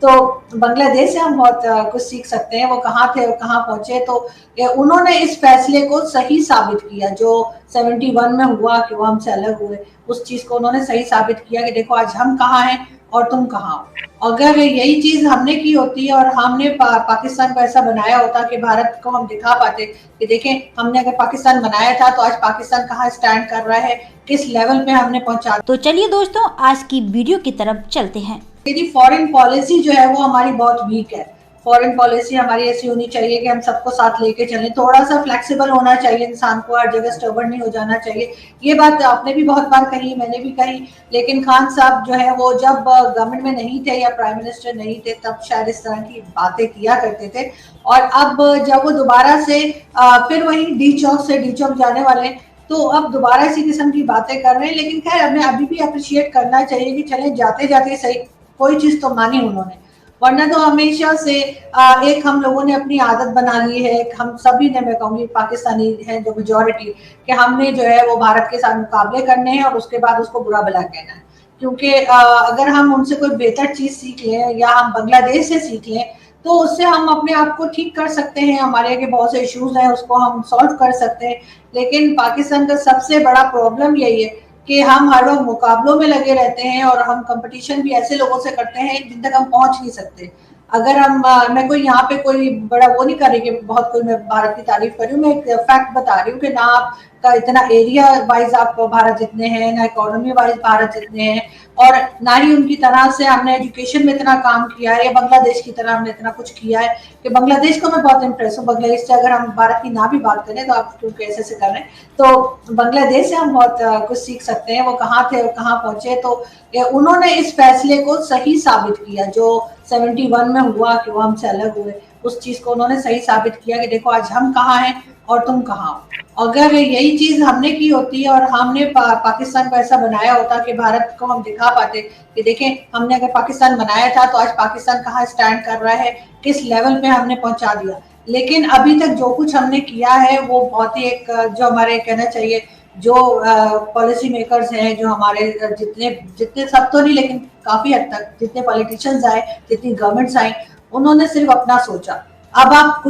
तो बांग्लादेश से हम बहुत कुछ सीख सकते हैं। वो कहाँ थे और कहाँ पहुंचे, तो उन्होंने इस फैसले को सही साबित किया जो 71 में हुआ कि वो हमसे अलग हुए। उस चीज को उन्होंने सही साबित किया कि देखो आज हम कहाँ हैं और तुम कहाँ हो। अगर यही चीज हमने की होती और हमने पाकिस्तान को ऐसा बनाया होता कि भारत को हम दिखा पाते कि देखें हमने अगर पाकिस्तान बनाया था तो आज पाकिस्तान कहाँ स्टैंड कर रहा है, किस लेवल पे हमने पहुंचा। तो चलिए दोस्तों, आज की वीडियो की तरफ चलते हैं। फॉरेन पॉलिसी जो है वो हमारी बहुत वीक है। फॉरेन पॉलिसी हमारी ऐसी होनी चाहिए कि हम सबको साथ लेके चलें, थोड़ा सा फ्लेक्सिबल होना चाहिए इंसान को, हर जगह स्टबर्न नहीं हो जाना चाहिए। ये बात आपने भी बहुत बार कही, मैंने भी कही, लेकिन खान साहब जो है वो जब गवर्नमेंट में नहीं थे या प्राइम मिनिस्टर नहीं थे तब शायद इस तरह की बातें किया करते थे। और अब जब वो दोबारा से फिर वही डी चौक से डी चौक जाने वाले हैं, तो अब दोबारा इसी किस्म की बातें कर रहे हैं। लेकिन खैर हमें अभी भी अप्रिशिएट करना चाहिए कि चले जाते जाते सही कोई चीज तो मानी उन्होंने, वरना तो हमेशा से एक हम लोगों ने अपनी आदत बना ली है, हम सभी ने, मैं कहूंगी पाकिस्तानी है जो मेजोरिटी, कि हमने जो है वो भारत के साथ मुकाबले करने हैं और उसके बाद उसको बुरा भला कहना है। क्योंकि अगर हम उनसे कोई बेहतर चीज सीख लें या हम बांग्लादेश से सीख लें तो उससे हम अपने आप को ठीक कर सकते हैं, हमारे आगे बहुत से इश्यूज हैं उसको हम सॉल्व कर सकते हैं। लेकिन पाकिस्तान का सबसे बड़ा प्रॉब्लम यही है कि हम हर वक्त मुकाबलों में लगे रहते हैं और हम कंपटीशन भी ऐसे लोगों से करते हैं जिन तक हम पहुंच नहीं सकते। अगर हम मैं कोई यहाँ पे कोई बड़ा वो नहीं कर रही कि बहुत कोई मैं भारत की तारीफ कर रही हूँ, मैं एक फैक्ट बता रही हूँ कि ना आपका इतना एरिया वाइज आप भारत जितने हैं, ना इकोनॉमी वाइज भारत जितने हैं, और ना ही उनकी तरह से हमने एजुकेशन में इतना काम किया है या बांग्लादेश की तरह हमने इतना कुछ किया है कि बांग्लादेश को मैं बहुत इंप्रेस हूँ। बांग्लादेश से अगर हम भारत की ना भी बात करें तो आप क्योंकि ऐसे कर रहे हैं, तो बांग्लादेश से हम बहुत कुछ सीख सकते हैं। वो कहाँ थे और कहाँ पहुंचे, तो उन्होंने इस फैसले को सही साबित किया जो 71 में हुआ कि वो हमसे अलग हुए। उस चीज को उन्होंने सही साबित किया कि देखो आज हम कहाँ हैं और तुम कहाँ हो। अगर यही चीज हमने की होती और हमने पाकिस्तान को ऐसा बनाया होता कि भारत को हम दिखा पाते कि देखें हमने अगर पाकिस्तान बनाया था तो आज पाकिस्तान कहाँ स्टैंड कर रहा है, किस लेवल पे हमने पहुंचा दिया। लेकिन अभी तक जो कुछ हमने किया है वो बहुत ही एक जो हमारे कहना चाहिए जो पॉलिसी मेकर्स हैं, जो हमारे जितने जितने सब तो नहीं लेकिन काफी हद तक जितने पॉलिटिशियंस आए, जितनी गवर्नमेंट्स आई, उन्होंने सिर्फ अपना सोचा। अब आप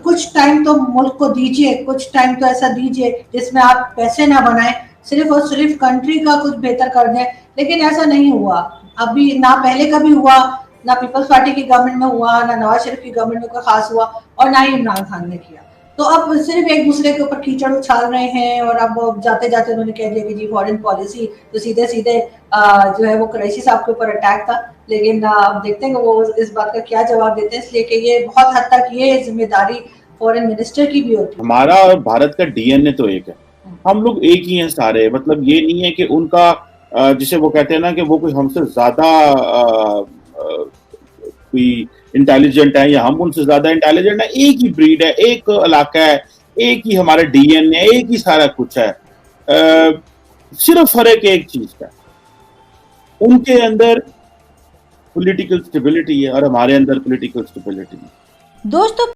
कुछ टाइम तो मुल्क को दीजिए, कुछ टाइम तो ऐसा दीजिए जिसमें आप पैसे ना बनाएं, सिर्फ और सिर्फ कंट्री का कुछ बेहतर कर दें। लेकिन ऐसा नहीं हुआ, अभी ना पहले कभी हुआ, ना पीपल्स पार्टी की गवर्नमेंट में हुआ, ना नवाज शरीफ की गवर्नमेंट में कोई खास हुआ, और ना ही इमरान खान ने किया। तो अब सिर्फ एक दूसरे के ऊपर कीचड़ उछाल रहे हैं। और अब जाते जाते उन्होंने कह दिया कि जी फॉरेन पॉलिसी, तो सीधे सीधे जो है वो कुरैशी साहब के ऊपर अटैक था। लेकिन अब देखते हैं कि वो इस बात का क्या जवाब देते हैं, इसलिए कि ये बहुत हद तक ये जिम्मेदारी फॉरेन मिनिस्टर की भी होती है। हमारा और भारत का डीएनए तो एक है, हम लोग एक ही हैं सारे। मतलब ये नहीं है कि उनका जिसे वो कहते हैं ना कि वो कोई हमसे ज्यादा कोई इंटेलिजेंट है या हम उनसे ज्यादा इंटेलिजेंट है। एक ही ब्रीड है, एक इलाका है, एक ही हमारा डीएनए, एक ही सारा कुछ है। सिर्फ फर्क एक चीज का, उनके अंदर पॉलिटिकल स्टेबिलिटी है और हमारे अंदर पॉलिटिकल स्टेबिलिटी है। दोस्तों